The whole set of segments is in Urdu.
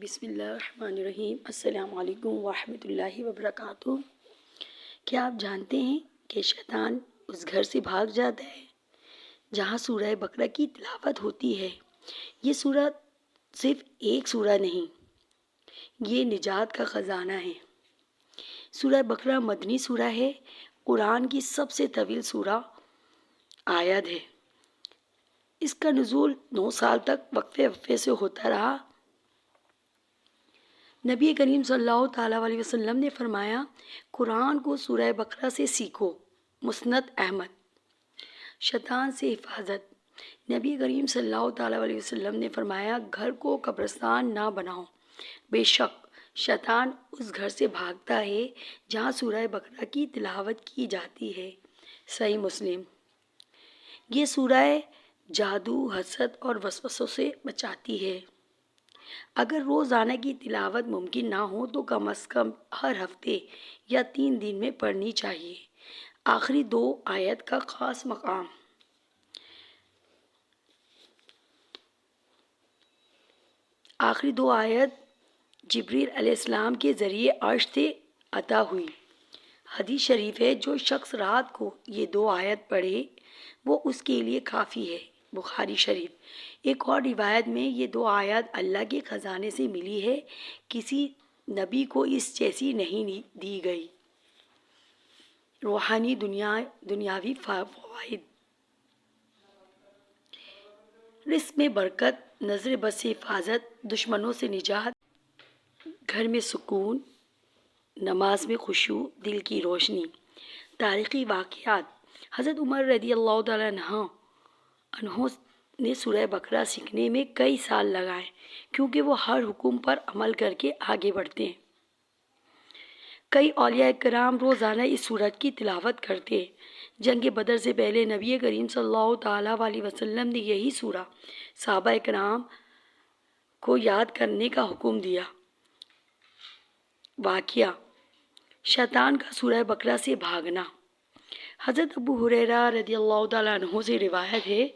بسم اللہ الرحمن الرحیم۔ السلام علیکم ورحمۃ اللہ وبرکاتہ۔ کیا آپ جانتے ہیں کہ شیطان اس گھر سے بھاگ جاتا ہے جہاں سورہ بقرہ کی تلاوت ہوتی ہے؟ یہ سورہ صرف ایک سورہ نہیں، یہ نجات کا خزانہ ہے۔ سورہ بقرہ مدنی سورہ ہے، قرآن کی سب سے طویل سورہ آیت ہے۔ اس کا نزول 9 سال تک وقفے سے ہوتا رہا۔ نبی کریم صلی اللہ تعالیٰ علیہ وسلم نے فرمایا، قرآن کو سورہ بقرہ سے سیکھو۔ مسند احمد۔ شیطان سے حفاظت۔ نبی کریم صلی اللہ تعالیٰ علیہ وسلم نے فرمایا، گھر کو قبرستان نہ بناؤ، بے شک شیطان اس گھر سے بھاگتا ہے جہاں سورہ بقرہ کی تلاوت کی جاتی ہے۔ صحیح مسلم۔ یہ سورہ جادو، حسد اور وسوسوں سے بچاتی ہے۔ اگر روزانہ کی تلاوت ممکن نہ ہو تو کم از کم ہر ہفتے یا 3 دن میں پڑھنی چاہیے۔ آخری 2 آیت کا خاص مقام۔ آخری 2 آیت جبریل علیہ السلام کے ذریعے عرش سے عطا ہوئی۔ حدیث شریف ہے، جو شخص رات کو یہ 2 آیت پڑھے وہ اس کے لیے کافی ہے۔ بخاری شریف۔ ایک اور روایت میں یہ 2 آیات اللہ کے خزانے سے ملی ہے، کسی نبی کو اس جیسی نہیں دی گئی۔ روحانی دنیاوی فوائد۔ رزق میں برکت، نظر بد سے حفاظت، دشمنوں سے نجات، گھر میں سکون، نماز میں خشوع، دل کی روشنی۔ تاریخی واقعات۔ حضرت عمر رضی اللہ تعالیٰ عنہ نے سورہ بقرہ سیکھنے میں کئی سال لگائے، کیونکہ وہ ہر حکم پر عمل کر کے آگے بڑھتے ہیں۔ کئی اولیاء کرام روزانہ اس سورت کی تلاوت کرتے۔ جنگ بدر سے پہلے نبی کریم صلی اللہ تعالیٰ علیہ وسلم نے یہی سورہ صحابہ کرام کو یاد کرنے کا حکم دیا۔ واقعہ۔ شیطان کا سورہ بقرہ سے بھاگنا۔ حضرت ابو ہریرہ رضی اللہ تعالیٰ عنہ سے روایت ہے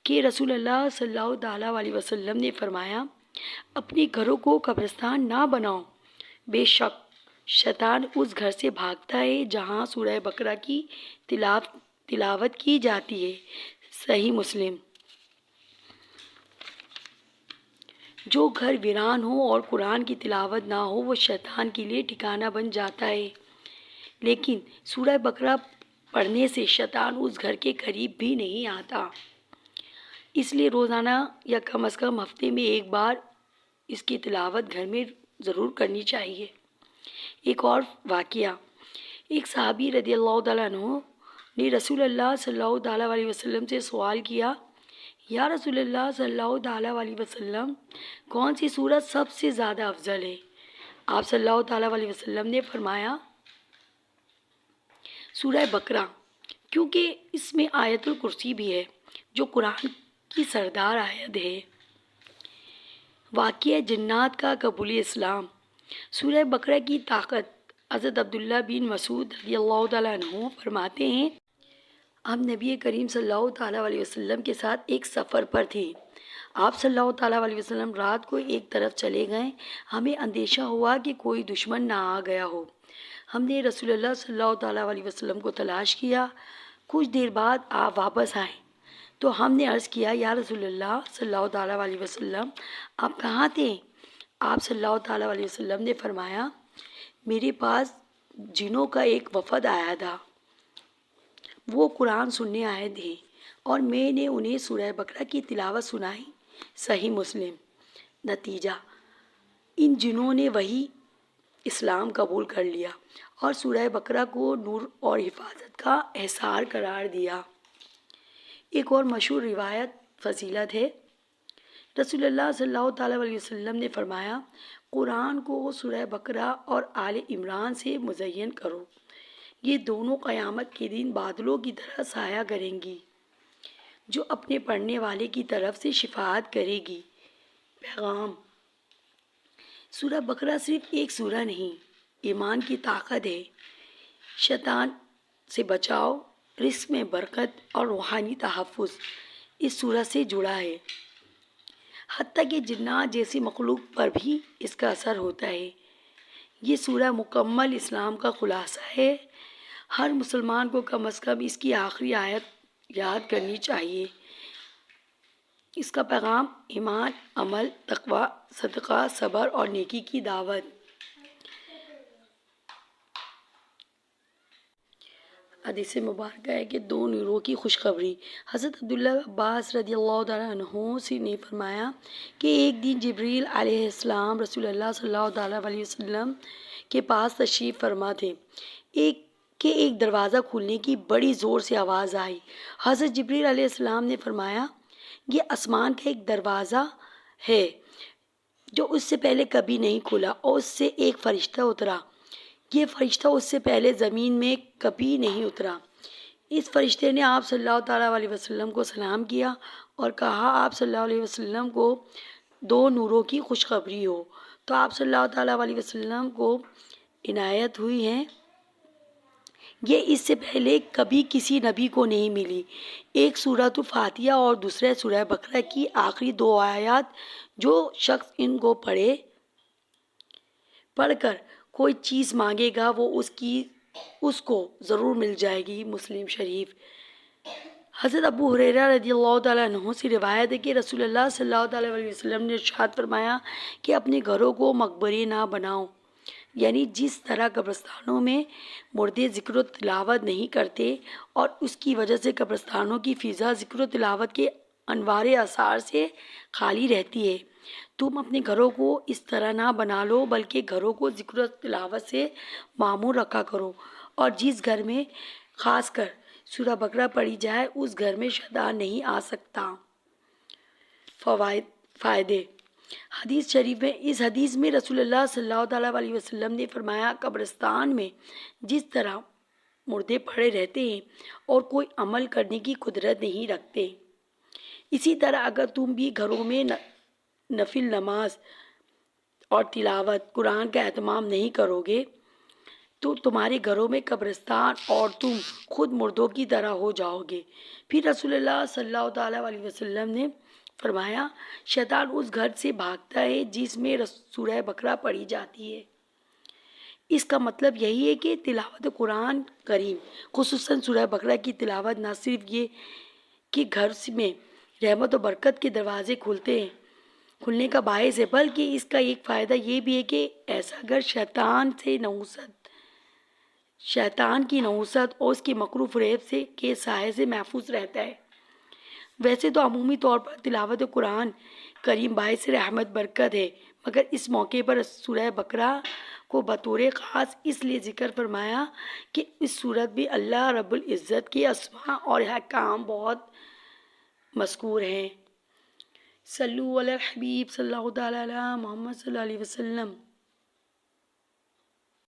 کہ رسول اللہ صلی اللہ تعالیٰ علیہ وسلم نے فرمایا، اپنے گھروں کو قبرستان نہ بناؤ، بے شک شیطان اس گھر سے بھاگتا ہے جہاں سورہ بقرہ کی تلاوت کی جاتی ہے۔ صحیح مسلم۔ جو گھر ویران ہو اور قرآن کی تلاوت نہ ہو وہ شیطان کے لیے ٹھکانہ بن جاتا ہے، لیکن سورہ بقرہ پڑھنے سے شیطان اس گھر کے قریب بھی نہیں آتا۔ اس لیے روزانہ یا کم از کم ہفتے میں ایک بار اس کی تلاوت گھر میں ضرور کرنی چاہیے۔ ایک اور واقعہ۔ ایک صحابی رضی اللہ تعالیٰ عنہ نے رسول اللہ صلی اللہ تعالیٰ علیہ وسلم سے سوال کیا، یا رسول اللہ صلی اللہ تعالیٰ علیہ وسلم، کون سی سورت سب سے زیادہ افضل ہے؟ آپ صلی اللہ تعالیٰ علیہ وسلم نے فرمایا، سورہ بقرہ، کیونکہ اس میں آیت الکرسی بھی ہے جو قرآن کی سردار آیت ہے۔ واقعہ جنات کا قبول اسلام۔ سورہ بقرہ کی طاقت۔ حضرت عبداللہ بن مسعود رضی اللہ تعالیٰ عنہ فرماتے ہیں، ہم نبی کریم صلی اللہ تعالیٰ علیہ وسلم کے ساتھ ایک سفر پر تھے۔ آپ صلی اللہ تعالیٰ علیہ وسلم رات کو ایک طرف چلے گئے۔ ہمیں اندیشہ ہوا کہ کوئی دشمن نہ آ گیا ہو۔ ہم نے رسول اللہ صلی اللہ تعالیٰ علیہ وسلم کو تلاش کیا۔ کچھ دیر بعد آپ واپس آئے تو ہم نے عرض کیا، یا رسول اللہ صلی اللہ تعالیٰ علیہ وسلم، آپ کہاں تھے؟ آپ صلی اللہ تعالیٰ علیہ وسلم نے فرمایا، میرے پاس جنوں کا ایک وفد آیا تھا، وہ قرآن سننے آئے تھے اور میں نے انہیں سورہ بقرہ کی تلاوت سنائی۔ صحیح مسلم۔ نتیجہ، ان جنوں نے وہی اسلام قبول کر لیا اور سورہ بقرہ کو نور اور حفاظت کا احسار قرار دیا۔ ایک اور مشہور روایت فضیلت ہے، رسول اللہ صلی اللہ تعالیٰ علیہ وسلم نے فرمایا، قرآن کو سورہ بقرہ اور آل عمران سے مزین کرو، یہ دونوں قیامت کے دن بادلوں کی طرح سایہ کریں گی جو اپنے پڑھنے والے کی طرف سے شفاعت کرے گی۔ پیغام۔ سورہ بقرہ صرف ایک سورہ نہیں، ایمان کی طاقت ہے، شیطان سے بچاؤ، رزق میں برکت اور روحانی تحفظ اس سورہ سے جڑا ہے۔ حتیٰ کہ جنات جیسی مخلوق پر بھی اس کا اثر ہوتا ہے۔ یہ سورہ مکمل اسلام کا خلاصہ ہے۔ ہر مسلمان کو کم از کم اس کی آخری آیت یاد کرنی چاہیے۔ اس کا پیغام ایمان، عمل، تقوی، صدقہ، صبر اور نیکی کی دعوت۔ حدیث مبارکہ ہے کہ دو نوروں کی خوشخبری۔ حضرت عبداللہ عباس رضی اللہ تعالیٰ عنہ سے نے فرمایا کہ ایک دن جبریل علیہ السلام رسول اللہ صلی اللہ تعالیٰ علیہ وسلم کے پاس تشریف فرما تھے کہ ایک دروازہ کھلنے کی بڑی زور سے آواز آئی۔ حضرت جبریل علیہ السلام نے فرمایا، یہ آسمان کا ایک دروازہ ہے جو اس سے پہلے کبھی نہیں کھلا، اور اس سے ایک فرشتہ اترا۔ یہ فرشتہ اس سے پہلے زمین میں کبھی نہیں اترا۔ اس فرشتے نے آپ صلی اللہ تعالیٰ علیہ وسلم کو سلام کیا اور کہا، آپ صلی اللہ علیہ وسلم کو دو نوروں کی خوشخبری ہو۔ تو آپ صلی اللہ تعالیٰ علیہ وسلم کو عنایت ہوئی ہے، یہ اس سے پہلے کبھی کسی نبی کو نہیں ملی۔ ایک سورۃ فاتحہ اور دوسرے سورہ بقرہ کی آخری دو آیات، جو شخص ان کو پڑھ کر کوئی چیز مانگے گا وہ اس کو ضرور مل جائے گی۔ مسلم شریف۔ حضرت ابو ہریرہ رضی اللہ تعالیٰ عنہ سے روایت ہے کہ رسول اللہ صلی اللہ تعالیٰ علیہ وسلم نے ارشاد فرمایا کہ اپنے گھروں کو مقبرے نہ بناؤ، یعنی جس طرح قبرستانوں میں مردے ذکر و تلاوت نہیں کرتے اور اس کی وجہ سے قبرستانوں کی فضا ذکر و تلاوت کے انوار اثار سے خالی رہتی ہے، تم اپنے گھروں کو اس طرح نہ بنا لو، بلکہ گھروں کو ذکر و تلاوت سے معمور رکھا کرو، اور جس گھر میں خاص کر سورہ بقرہ پڑھی جائے اس گھر میں شیطان نہیں آ سکتا۔ فائدے۔ حدیث شریف میں، اس حدیث میں رسول اللہ صلی اللہ تعالیٰ علیہ وسلم نے فرمایا، قبرستان میں جس طرح مردے پڑے رہتے ہیں اور کوئی عمل کرنے کی قدرت نہیں رکھتے، اسی طرح اگر تم بھی گھروں میں نفل نماز اور تلاوت قرآن کا اہتمام نہیں کرو گے تو تمہارے گھروں میں قبرستان اور تم خود مردوں کی طرح ہو جاؤ گے۔ پھر رسول اللہ صلی اللہ تعالیٰ علیہ وسلم نے فرمایا، شیطان اس گھر سے بھاگتا ہے جس میں سورہ بقرہ پڑھی جاتی ہے۔ اس کا مطلب یہی ہے کہ تلاوت قرآن کریم، خصوصاً سورہ بقرہ کی تلاوت، نہ صرف یہ کہ گھر میں رحمت و برکت کے دروازے کھلنے کا باعث ہے، بلکہ اس کا ایک فائدہ یہ بھی ہے کہ ایسا گھر شیطان کی نحوست اور اس کے مکر و فریب کے سائے سے محفوظ رہتا ہے۔ ویسے تو عمومی طور پر تلاوت قرآن کریم باعث رحمت برکت ہے، مگر اس موقع پر سورہ بقرہ کو بطور خاص اس لیے ذکر فرمایا کہ اس سورت میں اللہ رب العزت کے اسماء اور احکام بہت مذکور ہیں۔ صلو علی الحبیب صلی اللہ تعالیٰ علی محمد صلی اللہ علیہ وسلم۔